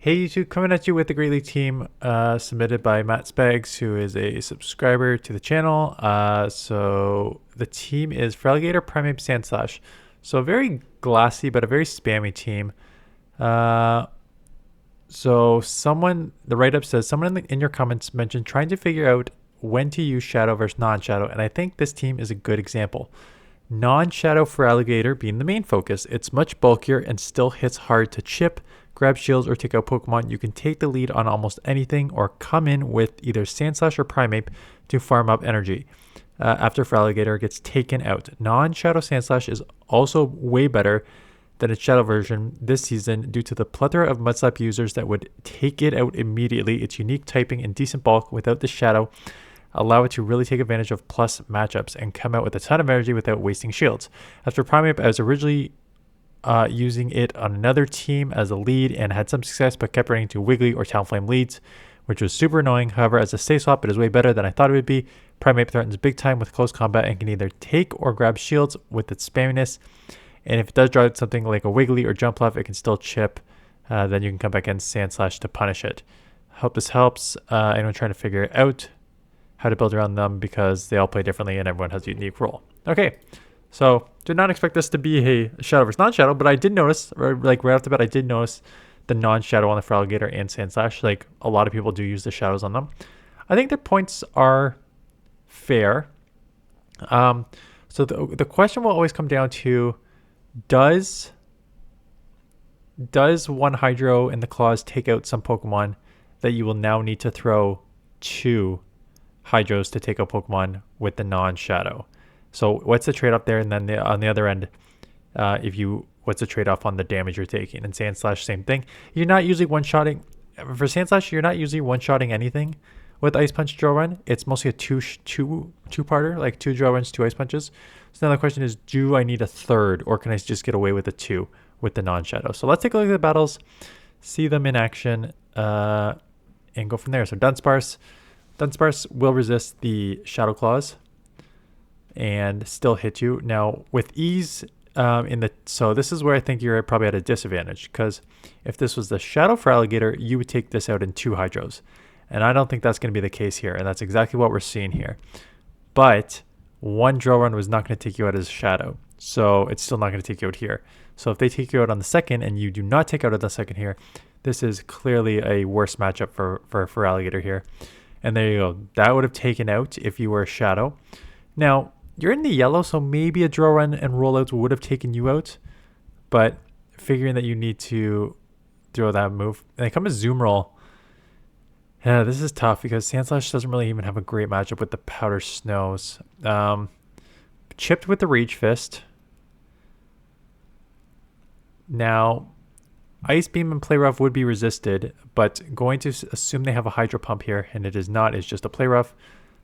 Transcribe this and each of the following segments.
Hey YouTube, coming at you with the Great League team submitted by Matt Spags, who is a subscriber to the channel. So the team is Feraligatr, Primeape, SANDSLASH. So a very glassy but a very spammy team. The write-up says, someone in your comments mentioned trying to figure out when to use Shadow versus non-Shadow, and I think this team is a good example. Non-Shadow Feraligatr being the main focus. It's much bulkier and still hits hard to chip, grab shields, or take out Pokemon. You can take the lead on almost anything or come in with either SANDSLASH or Primeape to farm up energy after Feraligatr gets taken out. Non-Shadow SANDSLASH is also way better than its Shadow version this season due to the plethora of Mudslap users that would take it out immediately. Its unique typing and decent bulk without the Shadow allow it to really take advantage of plus matchups and come out with a ton of energy without wasting shields. As for Primeape, I was originally using it on another team as a lead and had some success, but kept running to Wiggly or Talonflame leads, which was super annoying. However, as a stay swap, it is way better than I thought it would be. Primeape threatens big time with close combat and can either take or grab shields with its spamminess. And if it does draw out something like a Wiggly or Jumpluff, it can still chip. Then you can come back in SANDSLASH to punish it. Hope this helps. Anyone trying to figure out how to build around them, because they all play differently and everyone has a unique role. Okay, so did not expect this to be a Shadow versus non-Shadow, but I did notice, like right off the bat, I did notice the non-Shadow on the Feraligatr and SANDSLASH. Like a lot of people do use the Shadows on them. I think their points are fair. So the question will always come down to, does one Hydro in the claws take out some Pokemon that you will now need to throw two Hydros to take out Pokemon with the non-Shadow? So what's the trade-off there? And then on the other end, what's the trade-off on the damage you're taking? And SANDSLASH, same thing. You're not usually one-shotting. For SANDSLASH, you're not usually one-shotting anything with Ice Punch Drill Run. It's mostly a two-parter, like 2 Drill Runs, 2 Ice Punches. So now the question is, do I need a third, or can I just get away with the 2 with the non-Shadow? So let's take a look at the battles, see them in action, and go from there. So Dunsparce will resist the Shadow Claws and still hit you. Now with ease, so this is where I think you're probably at a disadvantage, because if this was the Shadow Feraligatr, you would take this out in 2 Hydros. And I don't think that's going to be the case here, and that's exactly what we're seeing here. But 1 Drill Run was not going to take you out as a Shadow, so it's still not going to take you out here. So if they take you out on the second and you do not take out on the second here, this is clearly a worse matchup for Feraligatr here. And there you go. That would have taken out if you were a Shadow. Now, you're in the yellow, so maybe a Drill Run and rollouts would have taken you out. But figuring that you need to throw that move. And they come as Zoom Roll. Yeah, this is tough because SANDSLASH doesn't really even have a great matchup with the Powder Snows. Chipped with the Rage Fist. Now, Ice Beam and Play Rough would be resisted, but going to assume they have a Hydro Pump here, and it is not. It's just a Play Rough.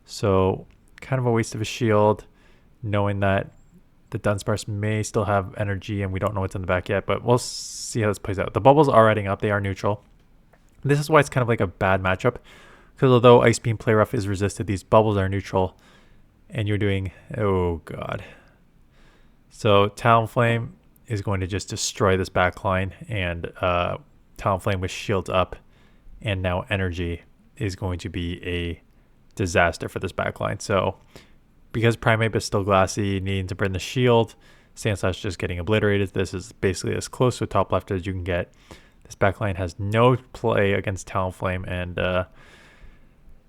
So kind of a waste of a shield, knowing that the Dunsparce may still have energy and we don't know what's in the back yet, but we'll see how this plays out. The bubbles are adding up. They are neutral. This is why it's kind of like a bad matchup, because although Ice Beam Play Rough is resisted, these bubbles are neutral, and you're doing, oh god. So Talonflame is going to just destroy this backline, and Talonflame with shields up and now energy is going to be a disaster for this backline. So because Primeape is still glassy, needing to burn the shield, SANDSLASH just getting obliterated. This is basically as close to top left as you can get. This backline has no play against Talonflame, and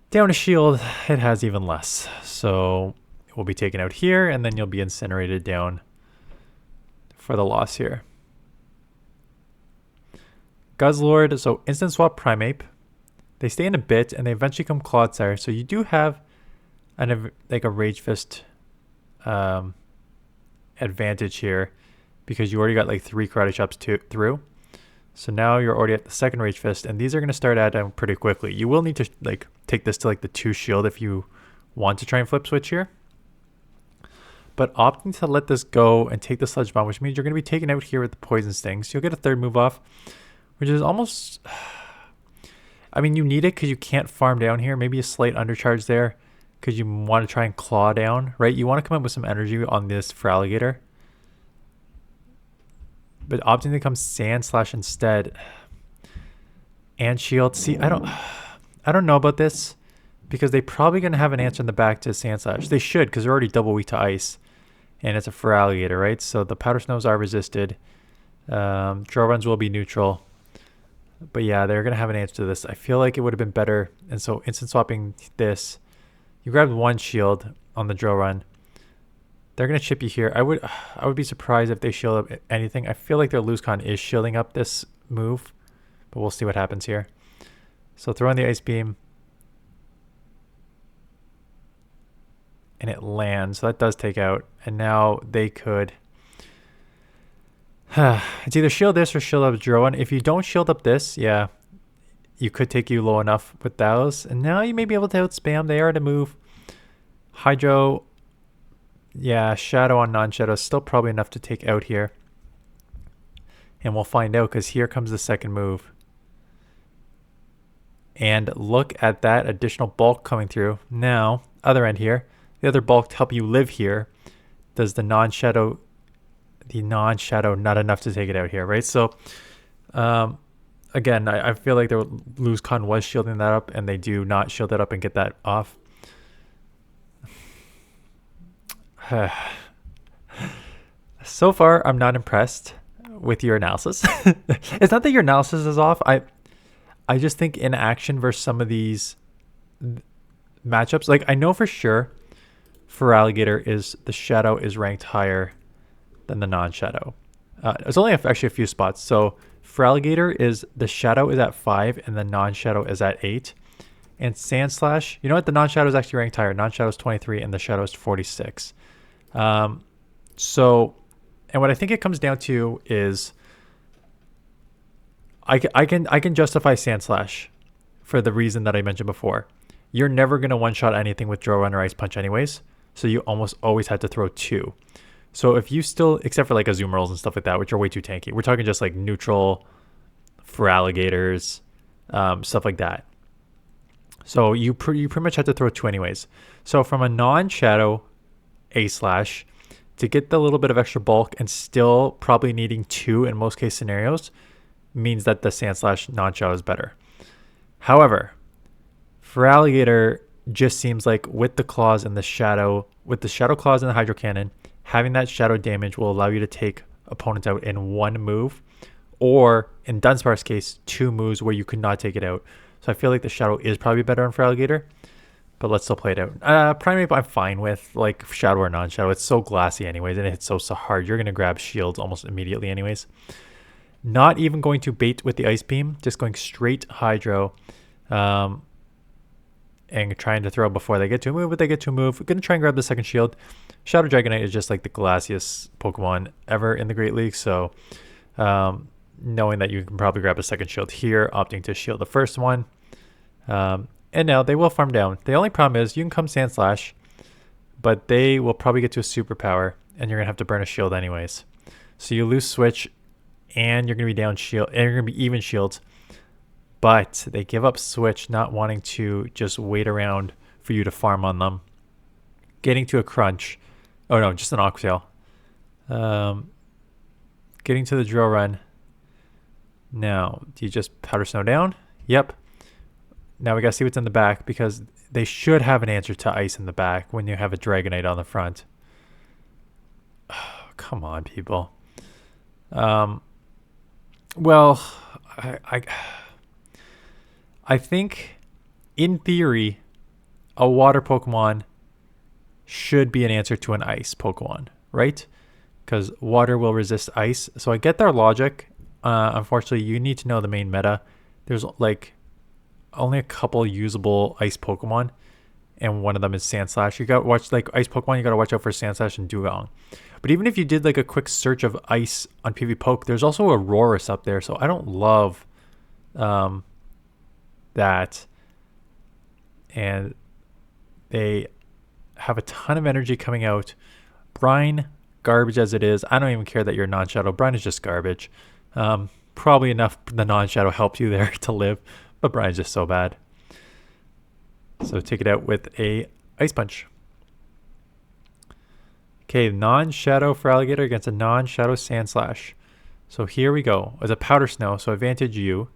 down a shield, it has even less. So it will be taken out here, and then you'll be incinerated down for the loss here. Guzzlord, so instant swap Primeape. They stay in a bit, and they eventually come Clodsire. So you do have like a Rage Fist advantage here, because you already got like 3 Karate Chops through. So now you're already at the second Rage Fist, and these are going to start adding pretty quickly. You will need to like take this to like the 2 shield if you want to try and flip switch here. But opting to let this go and take the Sludge Bomb, which means you're going to be taken out here with the Poison Sting. So you'll get a 3rd move off, which is almost... I mean, you need it because you can't farm down here. Maybe a slight undercharge there because you want to try and claw down, right? You want to come up with some energy on this Feraligatr. But opting to come SANDSLASH instead, And shield. See, I don't know about this because they're probably going to have an answer in the back to SANDSLASH. They should because they're already double weak to ice. And it's a Feraligatr, right? So the Powder Snows are resisted. Draw runs will be neutral. But yeah, they're going to have an answer to this. I feel like it would have been better. And so instant swapping this. You grabbed one shield on the drill run. They're going to chip you here. I would be surprised if they shield up anything. I feel like their lose con is shielding up this move. But we'll see what happens here. So throw in the Ice Beam. And it lands. So that does take out. And now they could... it's either shield this or shield up drill one. If you don't shield up this, yeah, you could take you low enough with those. And now you may be able to outspam. They are to move. Hydro, yeah, Shadow on non-Shadow is still probably enough to take out here. And we'll find out because here comes the second move. And look at that additional bulk coming through. Now, other end here. The other bulk to help you live here. Does the non-Shadow not enough to take it out here, right? So, again, I feel like their lose con was shielding that up, and they do not shield that up and get that off. So far, I'm not impressed with your analysis. It's not that your analysis is off. I just think in action versus some of these matchups, like I know for sure Feraligatr is the Shadow is ranked higher than the non-Shadow. It's only actually a few spots. So Feraligatr is the Shadow is at 5 and the non-Shadow is at 8. And SANDSLASH, you know what? The non-Shadow is actually ranked higher. Non-Shadow is 23 and the Shadow is 46. So, and what I think it comes down to is I can justify SANDSLASH for the reason that I mentioned before. You're never going to one-shot anything with Drill Run or Ice Punch anyways. So you almost always had to throw 2. So if you still, except for like Azumarils and stuff like that, which are way too tanky. We're talking just like neutral Feraligatrs, stuff like that. So you pretty much had to throw 2 anyways. So from a non-Shadow A/, to get the little bit of extra bulk and still probably needing 2 in most case scenarios means that the SANDSLASH non-Shadow is better. However, Feraligatr just seems like with the claws and the Shadow, with the Shadow claws and the Hydro Cannon, having that Shadow damage will allow you to take opponents out in 1 move, or in Dunsparce's case, 2 moves where you could not take it out. So I feel like the Shadow is probably better on Feraligatr, but let's still play it out. Primeape I'm fine with, like Shadow or non-Shadow. It's so glassy anyways, and it hits so hard. You're going to grab shields almost immediately anyways. Not even going to bait with the Ice Beam, just going straight Hydro. And trying to throw before they get to a move, but they get to a move. We're going to try and grab the second shield. Shadow Dragonite is just like the glassiest Pokemon ever in the Great League. So knowing that you can probably grab a second shield here, opting to shield the first one. And now they will farm down. The only problem is you can come SANDSLASH, but they will probably get to a superpower and you're going to have to burn a shield anyways. So you lose switch and you're going to be down shield and you're going to be even shields. But they give up switch, not wanting to just wait around for you to farm on them. Getting to a crunch. Oh no, just an Aquatail. Getting to the drill run. Now, do you just Powder Snow down? Yep. Now we gotta see what's in the back because they should have an answer to ice in the back when you have a Dragonite on the front. Oh, come on, people. Well, I think, in theory, a water Pokemon should be an answer to an ice Pokemon, right? Because water will resist ice. So I get their logic. Unfortunately, you need to know the main meta. There's like only a couple usable ice Pokemon, and one of them is SANDSLASH. You got to watch like ice Pokemon. You got to watch out for SANDSLASH and Dugong. But even if you did like a quick search of ice on PvPoke, there's also a Aurorus up there. So I don't love that. And they have a ton of energy coming out. Brine, garbage as it is. I don't even care that you're non-Shadow. Brine is just garbage. Probably enough the non-Shadow helped you there to live, but Brine's just so bad. So take it out with a Ice Punch. Okay, non-Shadow Feraligatr against a non-Shadow SANDSLASH. So here we go. As a Powder Snow, so advantage you.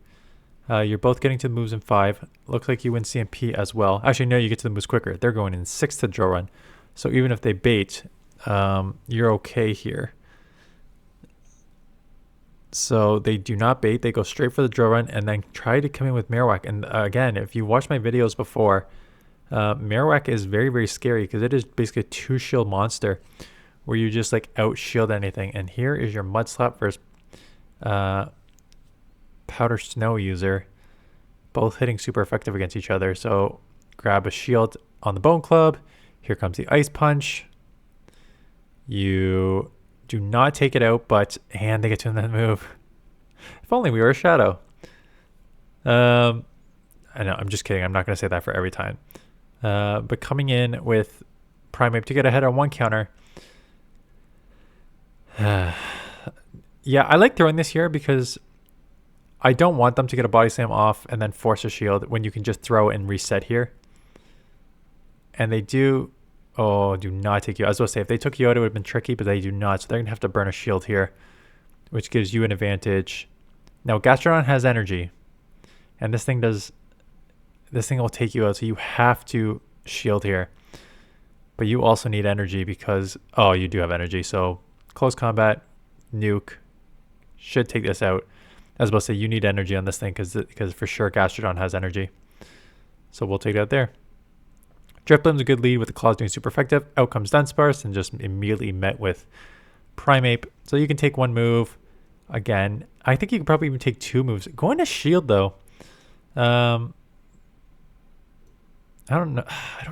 You're both getting to the moves in 5. Looks like you win CMP as well. Actually, no, you get to the moves quicker. They're going in 6 to draw run. So even if they bait, you're okay here. So they do not bait. They go straight for the draw run and then try to come in with Marowak. And again, if you watched my videos before, Marowak is very, very scary because it is basically a 2-shield monster where you just like out shield anything. And here is your Mud Slap versus Powder Snow user, both hitting super effective against each other. So grab a shield on the Bone Club. Here comes the Ice Punch. You do not take it out, and they get to that move. If only we were a Shadow. I know, I'm just kidding. I'm not going to say that for every time. But coming in with Primeape to get ahead on 1 counter. Yeah, I like throwing this here because I don't want them to get a Body Slam off and then force a shield when you can just throw and reset here. And they do... Oh, do not take you. I was going to say, if they took Yoda, it would have been tricky, but they do not. So they're going to have to burn a shield here, which gives you an advantage. Now, Gastrodon has energy. And this thing will take you out, so you have to shield here. But you also need energy because... Oh, you do have energy. So close combat, nuke, should take this out. I was about to say, you need energy on this thing because for sure Gastrodon has energy. So we'll take it out there. Drifblim's a good lead with the claws doing super effective. Out comes Dunsparce and just immediately met with Primeape. So you can take 1 move. Again, I think you could probably even take 2 moves. Going to shield though. I don't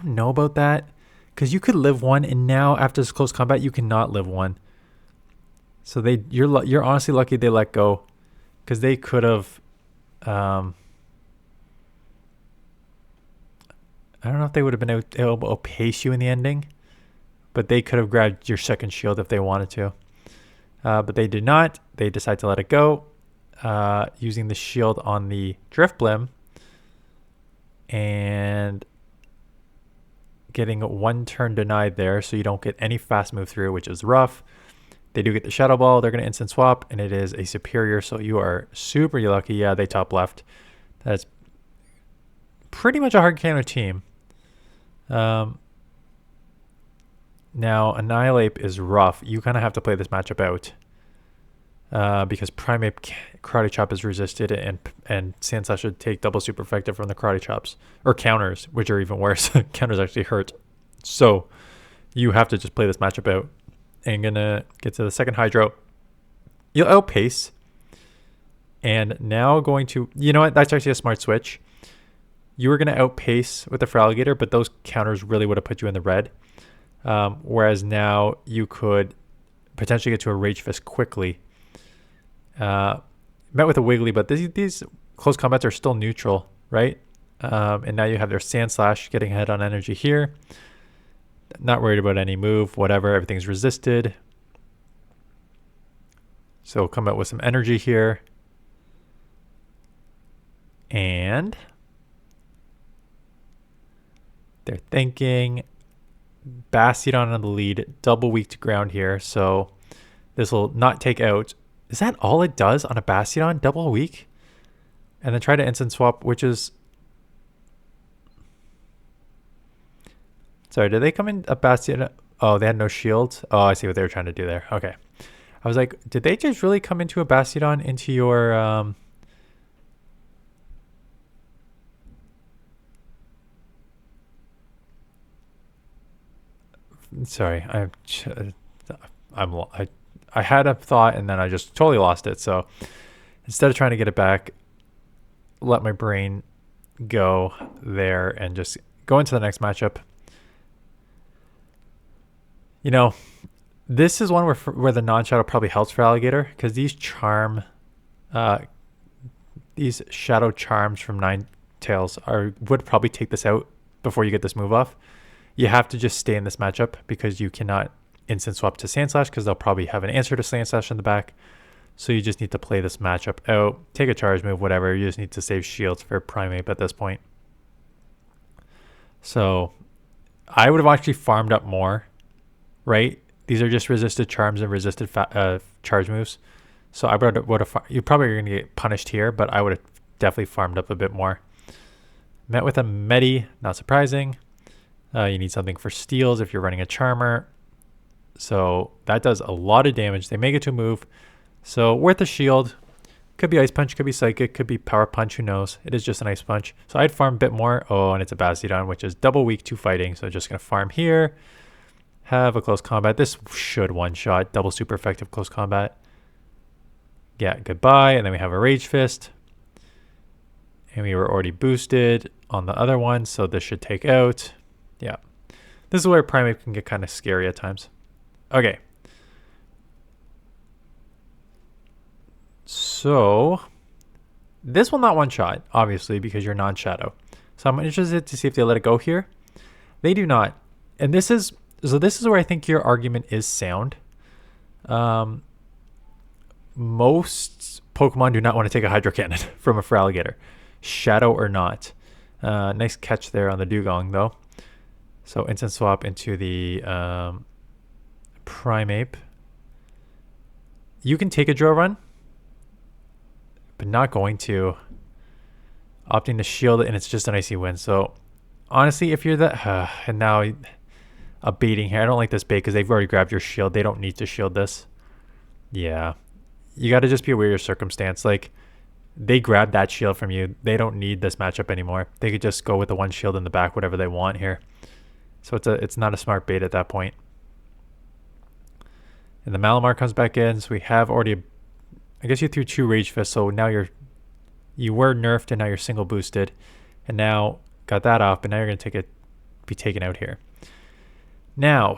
know about that. Because you could live 1 and now after this close combat you cannot live 1. So you're honestly lucky they let go. Because they could have I don't know if they would have been able to pace you in the ending, but they could have grabbed your second shield if they wanted to. But they did not. They decided to let it go, using the shield on the Drifblim and getting 1 turn denied there, so you don't get any fast move through, which is rough. They do get the Shadow Ball. They're going to instant swap, and it is a superior, so you are super lucky. Yeah, they top left. That's pretty much a hard counter team. Now, Annihilate is rough. You kind of have to play this matchup out because Primeape Karate Chop is resisted, and SANDSLASH should take double super effective from the Karate Chops. Or counters, which are even worse. Counters actually hurt. So you have to just play this matchup out. And gonna get to the second Hydro. You'll outpace. And now going to... You know what? That's actually a smart switch. You were going to outpace with the Feraligatr, but those counters really would have put you in the red. Whereas now you could potentially get to a Rage Fist quickly. Met with a Wiggly, but these close combats are still neutral, right? And now you have their SANDSLASH getting ahead on energy here. Not worried about any move, whatever. Everything's resisted. So come out with some energy here. And... they're thinking Bastiodon on the lead, double weak to ground here, so this will not take out. Is that all it does on a Bastiodon? Double weak? And then try to instant swap, which is... Sorry, did they come in a Bastiodon? Oh, they had no shield? Oh, I see what they were trying to do there. Okay. I was like, did they just really come into a Bastiodon into your... Sorry, I had a thought and then I just totally lost it. So instead of trying to get it back, let my brain go there and just go into the next matchup. You know, this is one where the non-shadow probably helps Feraligatr because these shadow charms from Ninetales would probably take this out before you get this move off. You have to just stay in this matchup because you cannot instant swap to SANDSLASH because they'll probably have an answer to SANDSLASH in the back. So you just need to play this matchup out, take a charge move, whatever. You just need to save shields for Primeape at this point. So I would have actually farmed up more, right? These are just resisted charms and resisted charge moves. So I would have, you probably are going to get punished here, but I would have definitely farmed up a bit more. Met with a Medi, not surprising. You need something for steals if you're running a Charmer. So that does a lot of damage. They make it to a move. So worth a shield. Could be Ice Punch, could be Psychic, could be Power Punch, who knows. It is just an Ice Punch. So I'd farm a bit more. Oh, and it's a Bastiodon, which is double weak to fighting. So just going to farm here. Have a close combat. This should one-shot. Double super effective close combat. Yeah, goodbye. And then we have a Rage Fist. And we were already boosted on the other one, so this should take out. Yeah. This is where Primeape can get kind of scary at times. Okay. So this will not one-shot, obviously, because you're non-shadow. So I'm interested to see if they let it go here. They do not. And this is where I think your argument is sound. Most Pokemon do not want to take a Hydro Cannon from a Feraligatr, shadow or not. Nice catch there on the Dugong, though. So instant swap into the Primeape. You can take a drill run, but not going to. Opting to shield it, and it's just an icy wind. So honestly, if you're that, and now a baiting here. I don't like this bait because they've already grabbed your shield. They don't need to shield this. Yeah, you got to just be aware of your circumstance. Like, they grabbed that shield from you. They don't need this matchup anymore. They could just go with the one shield in the back, whatever they want here. So it's not a smart bait at that point. And the Malamar comes back in. So we have already, I guess you threw 2 Rage Fists. So now you were nerfed and now you're single boosted. And now got that off, but now you're going to be taken out here. Now,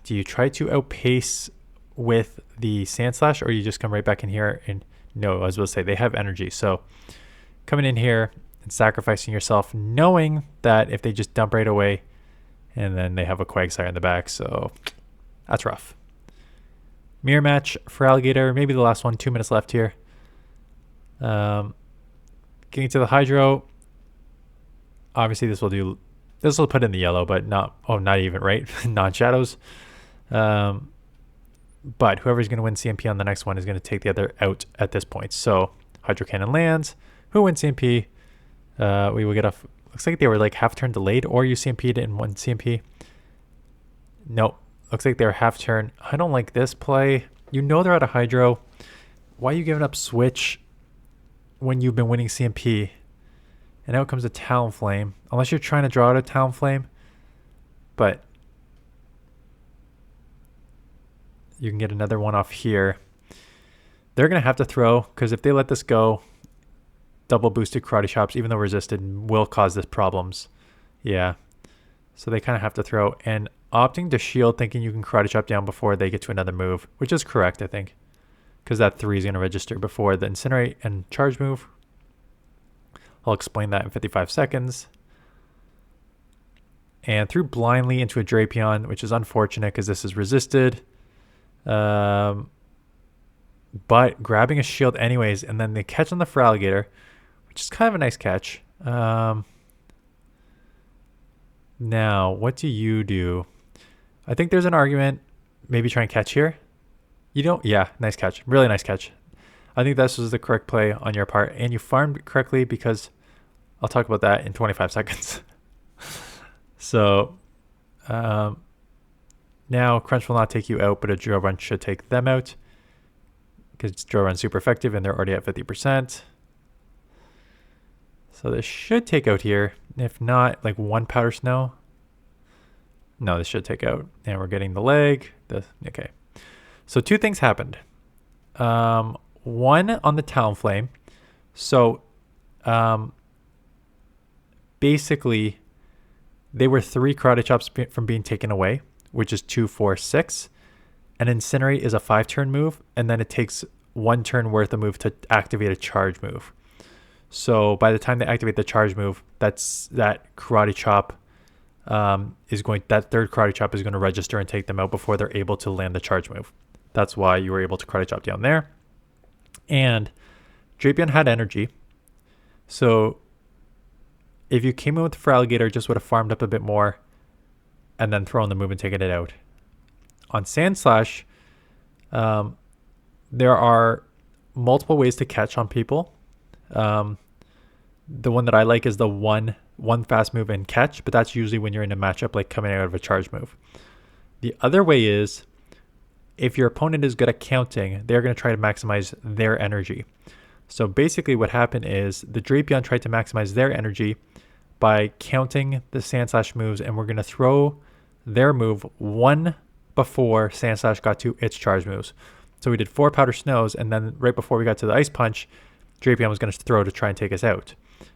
do you try to outpace with the SANDSLASH, or you just come right back in here? And no, I was supposed to say they have energy. So coming in here and sacrificing yourself, knowing that if they just dump right away, and then they have a Quagsire in the back. So that's rough. Mirror match for Feraligatr, maybe the last one. 2 minutes left here. Getting to the Hydro. Obviously, this will put in the yellow, but not even, right? Non-shadows. But whoever's going to win CMP on the next one is going to take the other out at this point. So Hydro Cannon lands. Who wins CMP? We will get a. Looks like they were like half turn delayed, or you CMP'd in one CMP. Nope. Looks like they're half turn. I don't like this play. You know they're out of Hydro. Why are you giving up Switch when you've been winning CMP? And out comes a Talonflame. Unless you're trying to draw out a Talonflame. But you can get another one off here. They're going to have to throw, because if they let this go, double boosted Karate Chops, even though resisted, will cause this problems. Yeah. So they kind of have to throw. And opting to shield, thinking you can Karate Chop down before they get to another move, which is correct, I think. Because that 3 is going to register before the Incinerate and Charge move. I'll explain that in 55 seconds. And threw blindly into a Drapion, which is unfortunate because this is resisted. But grabbing a shield anyways, and then the catch on the Feraligatr, which is kind of a nice catch. Now, what do you do? I think there's an argument. Maybe try and catch here. You don't? Yeah, nice catch. Really nice catch. I think this was the correct play on your part, and you farmed correctly because I'll talk about that in 25 seconds. So now Crunch will not take you out, but a Drill Run should take them out because Drill Run's super effective and they're already at 50%. So this should take out here. If not, like 1 Powder Snow. No, this should take out. And we're getting the leg. Okay. So 2 things happened. One on the Talonflame. So basically, they were 3 Karate Chops from being taken away, which is 2, 4, 6. And Incinerate is a 5-turn move, and then it takes 1 turn worth of move to activate a charge move. So by the time they activate the charge move, that Karate Chop that 3rd Karate Chop is going to register and take them out before they're able to land the charge move. That's why you were able to Karate Chop down there. And Drapion had energy. So if you came in with the Feraligatr, just would have farmed up a bit more and then thrown the move and taken it out. On SANDSLASH, there are multiple ways to catch on people. The one that I like is the one fast move and catch, but that's usually when you're in a matchup like coming out of a charge move. The other way is if your opponent is good at counting, they're going to try to maximize their energy. So basically what happened is the Drapion tried to maximize their energy by counting the SANDSLASH moves, and we're going to throw their move one before SANDSLASH got to its charge moves. So we did 4 Powder Snows, and then right before we got to the Ice Punch, Drapion was going to throw to try and take us out,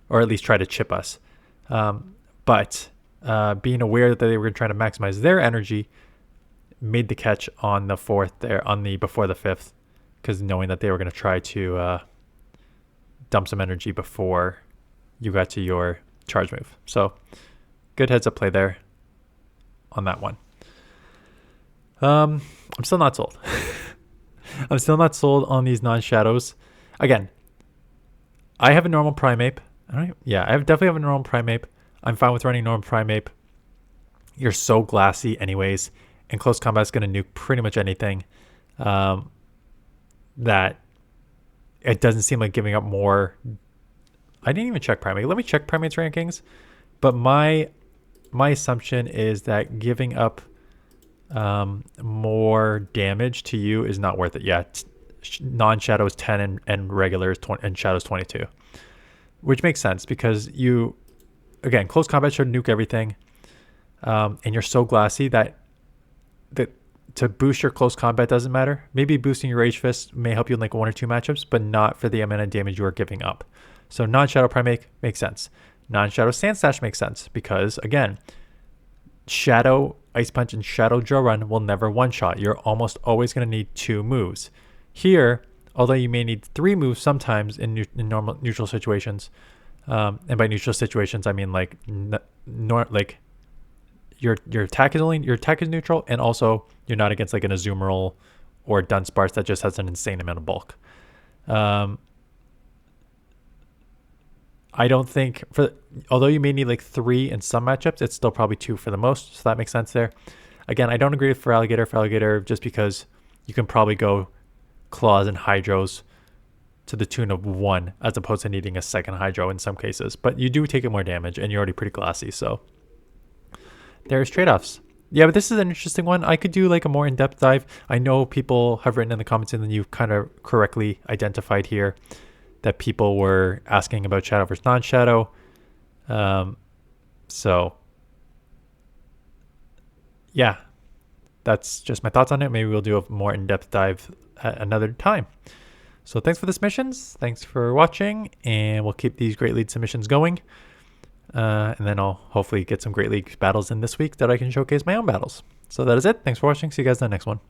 or at least try to chip us. But being aware that they were trying to maximize their energy made the catch on the 4th there, on the before the 5th, because knowing that they were going to try to dump some energy before you got to your charge move. So good heads up play there on that one. I'm still not sold. I'm still not sold on these non-shadows. Again, I have a normal Primeape. I definitely have a normal Primeape. I'm fine with running normal Primeape. You're so glassy anyways, and close combat is going to nuke pretty much anything. That it doesn't seem like giving up more. I didn't even check Primeape. Let me check Primeape's rankings. But my assumption is that giving up more damage to you is not worth it. Yeah, non-shadow is 10 and regular is 20 and shadow is 22, which makes sense because you, again, close combat should nuke everything, and you're so glassy that to boost your close combat doesn't matter. Maybe boosting your Rage Fist may help you in like 1 or 2 matchups, but not for the amount of damage you are giving up. So non-shadow Primeape makes sense. Non-shadow SANDSLASH makes sense because, again, Shadow Ice Punch and Shadow Drill Run will never one-shot. You're almost always going to need 2 moves. Here, although you may need 3 moves sometimes in normal neutral situations, and by neutral situations I mean like your attack is neutral, and also you're not against like an Azumarill or Dunsparce that just has an insane amount of bulk. I don't think although you may need like 3 in some matchups, it's still probably 2 for the most, so that makes sense there. Again, I don't agree with Feraligatr just because you can probably go Claws and Hydros to the tune of 1 as opposed to needing a second Hydro in some cases, but you do take it more damage and you're already pretty glassy, so there's trade-offs. Yeah, but this is an interesting one. I could do like a more in-depth dive. I know people have written in the comments, and then you've kind of correctly identified here that people were asking about shadow versus non-shadow. So yeah, that's just my thoughts on it. Maybe we'll do a more in-depth dive at another time. So thanks for the submissions. Thanks for watching, and we'll keep these Great League submissions going. And then I'll hopefully get some Great League battles in this week that I can showcase my own battles. So that is it. Thanks for watching. See you guys in the next one.